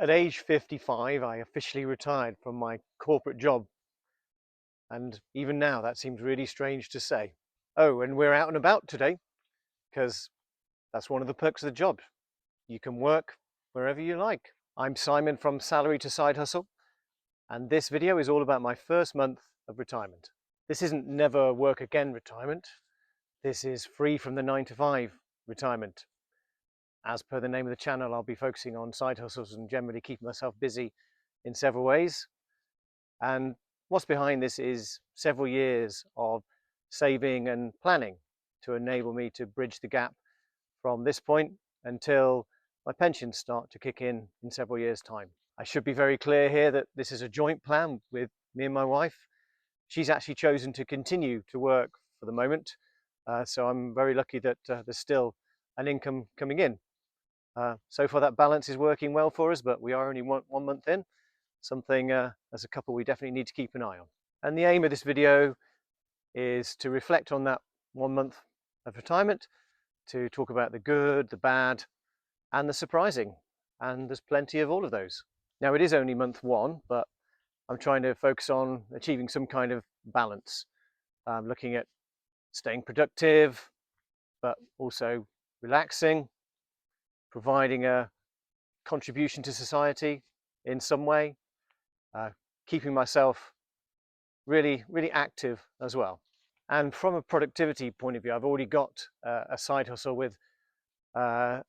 At age 55, I officially retired from my corporate job, and even now that seems really strange to say. Oh, and we're out and about today because that's one of the perks of the job. You can work wherever you like. I'm Simon from Salary to Side Hustle, and this video is all about my first month of retirement. This isn't never work again retirement. This is free from the 9 to 5 retirement. As per the name of the channel, I'll be focusing on side hustles and generally keeping myself busy in several ways. And what's behind this is several years of saving and planning to enable me to bridge the gap from this point until my pensions start to kick in several years' time. I should be very clear here that this is a joint plan with me and my wife. She's actually chosen to continue to work for the moment, so I'm very lucky that there's still an income coming in. So far that balance is working well for us, but we are only one month in, something as a couple we definitely need to keep an eye on. And the aim of this video is to reflect on that 1 month of retirement, to talk about the good, the bad, and the surprising, and there's plenty of all of those. Now it is only month 1, but I'm trying to focus on achieving some kind of balance, looking at staying productive, but also relaxing, providing a contribution to society in some way, keeping myself really active as well. And from a productivity point of view, I've already got a side hustle with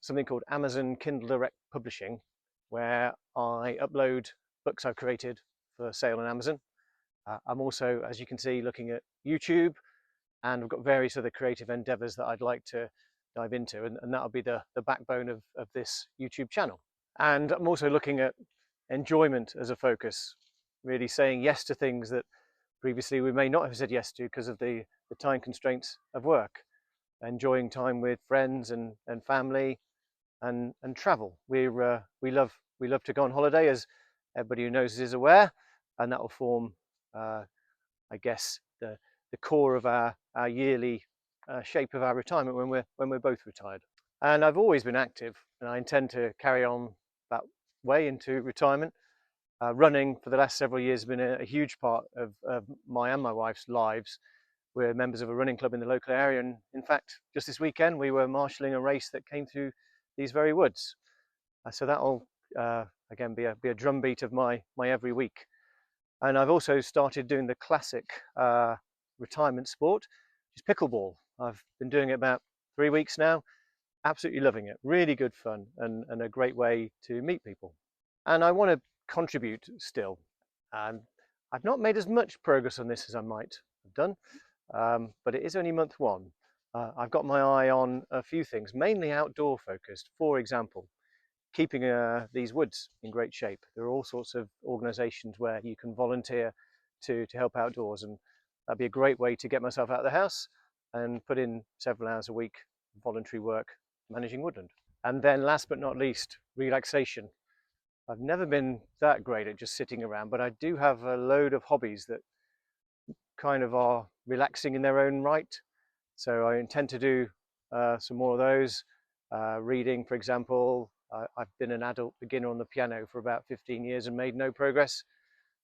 something called Amazon Kindle Direct Publishing, where I upload books I've created for sale on Amazon. I'm also, as you can see, looking at YouTube, and I've got various other creative endeavors that I'd like to dive into, and that'll be the backbone of this YouTube channel. And I'm also looking at enjoyment as a focus, really saying yes to things that previously we may not have said yes to because of the time constraints of work. Enjoying time with friends and family, and travel. We love to go on holiday, as everybody who knows is aware, and that will form, I guess, the core of our yearly shape of our retirement when we're both retired. And I've always been active, and I intend to carry on that way into retirement. Running for the last several years has been a huge part of my and my wife's lives. We're members of a running club in the local area, and in fact, just this weekend we were marshalling a race that came through these very woods. So that'll again be a drumbeat of my every week. And I've also started doing the classic retirement sport, which is pickleball. I've been doing it about 3 weeks now. Absolutely loving it. Really good fun, and a great way to meet people. And I want to contribute still. I've not made as much progress on this as I might have done, but it is only month 1. I've got my eye on a few things, mainly outdoor focused. For example, keeping these woods in great shape. There are all sorts of organisations where you can volunteer to help outdoors, and that'd be a great way to get myself out of the house and put in several hours a week voluntary work managing woodland. And then last but not least, relaxation. I've never been that great at just sitting around, but I do have a load of hobbies that kind of are relaxing in their own right. So I intend to do some more of those. Reading, for example. I've been an adult beginner on the piano for about 15 years and made no progress,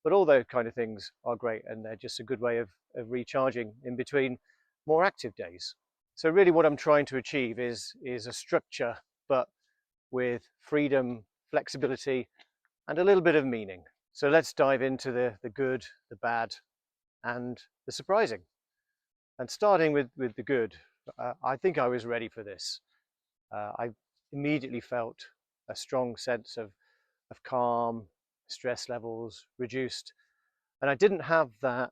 but all those kind of things are great, and they're just a good way of recharging in between more active days. So really what I'm trying to achieve is a structure, but with freedom, flexibility, and a little bit of meaning. So let's dive into the good, the bad, and the surprising. And starting with the good, I think I was ready for this. I immediately felt a strong sense of calm, stress levels reduced. And I didn't have that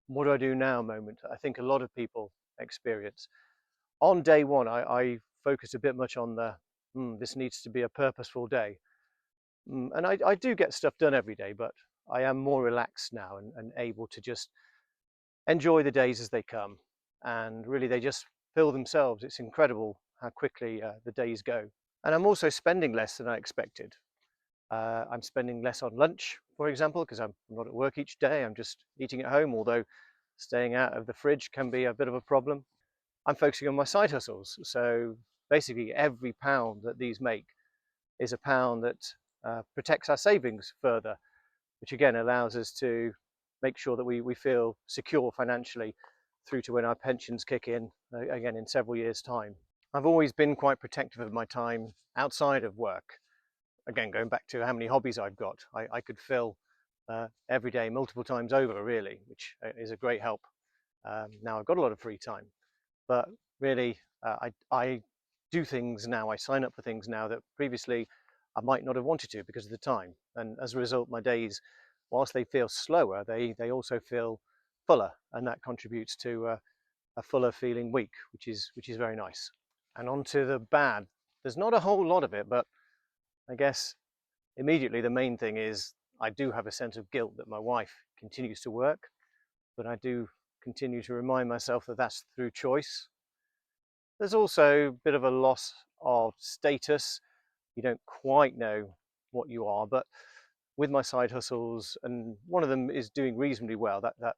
what do I do now moment I think a lot of people experience. On day 1, I focused a bit much on this needs to be a purposeful day. And I do get stuff done every day, but I am more relaxed now and able to just enjoy the days as they come. And really they just fill themselves. It's incredible how quickly the days go. And I'm also spending less than I expected. I'm spending less on lunch, for example, because I'm not at work each day. I'm just eating at home, although staying out of the fridge can be a bit of a problem. I'm focusing on my side hustles. So basically every pound that these make is a pound that protects our savings further, which again allows us to make sure that we feel secure financially through to when our pensions kick in again in several years' time. I've always been quite protective of my time outside of work. Again, going back to how many hobbies I've got, I could fill every day multiple times over, really, which is a great help. Now I've got a lot of free time, but really I do things now, I sign up for things now that previously I might not have wanted to because of the time. And as a result, my days, whilst they feel slower, they also feel fuller, and that contributes to a fuller feeling week, which is very nice. And on to the bad. There's not a whole lot of it, but I guess immediately the main thing is I do have a sense of guilt that my wife continues to work, but I do continue to remind myself that that's through choice. There's also a bit of a loss of status. You don't quite know what you are, but with my side hustles, and one of them is doing reasonably well, that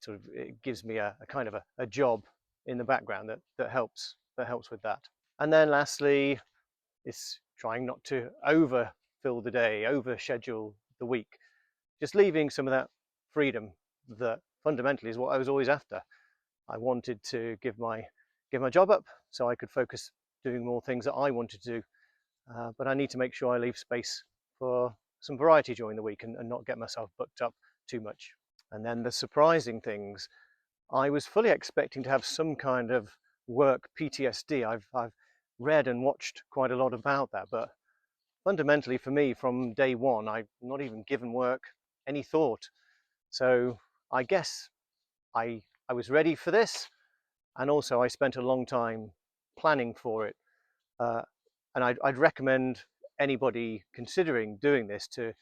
sort of, it gives me a kind of a job in the background that helps with that. And then lastly, it's trying not to overfill the day, over schedule the week, just leaving some of that freedom that fundamentally is what I was always after. I wanted to give my job up so I could focus doing more things that I wanted to do, but I need to make sure I leave space for some variety during the week and not get myself booked up too much. And then the surprising things, I was fully expecting to have some kind of work PTSD. I've read and watched quite a lot about that, but fundamentally for me from day one, I've not even given work any thought. So I guess I was ready for this, and also I spent a long time planning for it. And I'd recommend anybody considering doing this to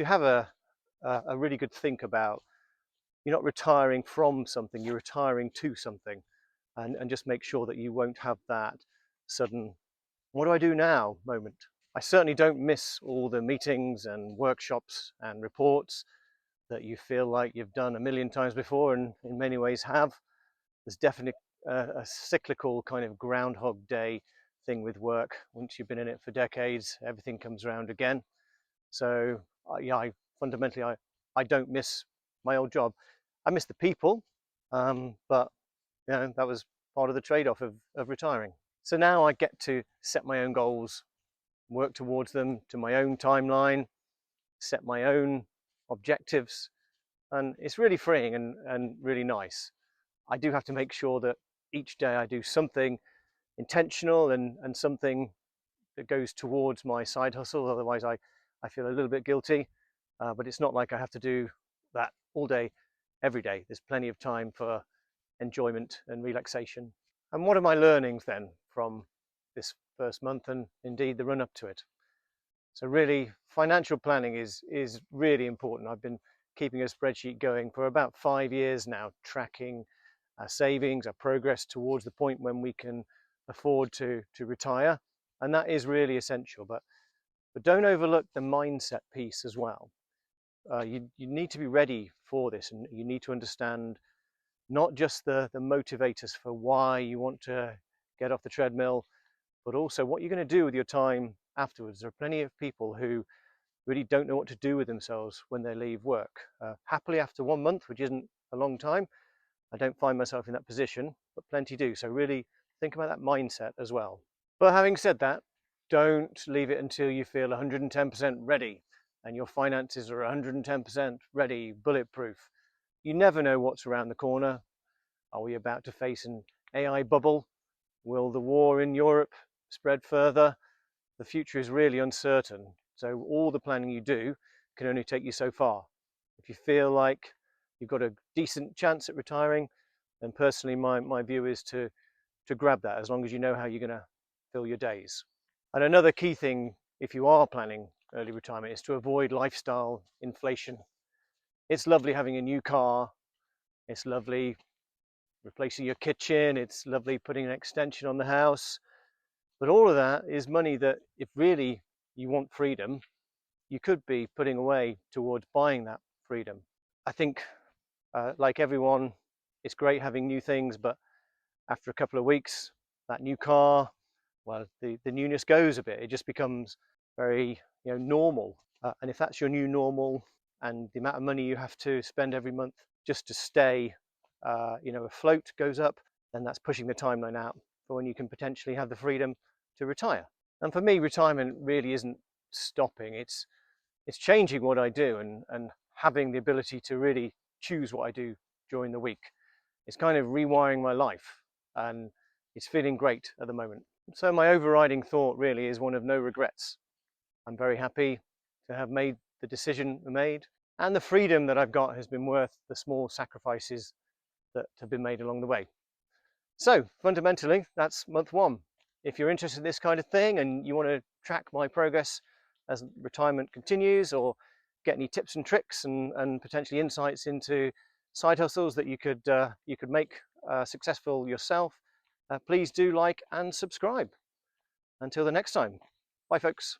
have a really good think about, you're not retiring from something, you're retiring to something, and just make sure that you won't have that sudden what do I do now moment. I certainly don't miss all the meetings and workshops and reports that you feel like you've done a million times before, and in many ways have. There's definitely a cyclical kind of Groundhog Day thing with work. Once you've been in it for decades, everything comes around again. So yeah, fundamentally I don't miss my old job. I miss the people, but that was part of the trade-off of retiring. So now I get to set my own goals, work towards them to my own timeline, set my own objectives, and it's really freeing and really nice. I do have to make sure that each day I do something intentional and something that goes towards my side hustle. Otherwise I feel a little bit guilty, but it's not like I have to do that all day, every day. There's plenty of time for enjoyment and relaxation. And what are my learnings then from this first month and indeed the run up to it? So really, financial planning is really important. I've been keeping a spreadsheet going for about 5 years now, tracking our savings, our progress towards the point when we can afford to retire. And that is really essential. But don't overlook the mindset piece as well. You need to be ready for this, and you need to understand not just the motivators for why you want to get off the treadmill, but also what you're going to do with your time afterwards. There are plenty of people who really don't know what to do with themselves when they leave work. Happily, after 1 month, which isn't a long time, I don't find myself in that position, but plenty do. So really think about that mindset as well. But having said that, don't leave it until you feel 110% ready and your finances are 110% ready, bulletproof. You never know what's around the corner. Are we about to face an AI bubble? Will the war in Europe spread further? The future is really uncertain. So all the planning you do can only take you so far. If you feel like you've got a decent chance at retiring, then personally my view is to grab that, as long as you know how you're going to fill your days. And another key thing, if you are planning early retirement, is to avoid lifestyle inflation. It's lovely having a new car. It's lovely replacing your kitchen. It's lovely putting an extension on the house. But all of that is money that, if really you want freedom, you could be putting away towards buying that freedom. I think, like everyone, it's great having new things, but after a couple of weeks, that new car, well, the newness goes a bit. It just becomes very normal. And if that's your new normal, and the amount of money you have to spend every month just to stay afloat goes up, then that's pushing the timeline out for when you can potentially have the freedom to retire. And for me, retirement really isn't stopping. It's changing what I do, and having the ability to really choose what I do during the week. It's kind of rewiring my life, and it's feeling great at the moment. So my overriding thought really is one of no regrets. I'm very happy to have made the decision I made, and the freedom that I've got has been worth the small sacrifices that have been made along the way. So fundamentally, that's month one. If you're interested in this kind of thing and you want to track my progress as retirement continues, or get any tips and tricks and potentially insights into side hustles that you could make successful yourself, please do like and subscribe. Until the next time, bye folks.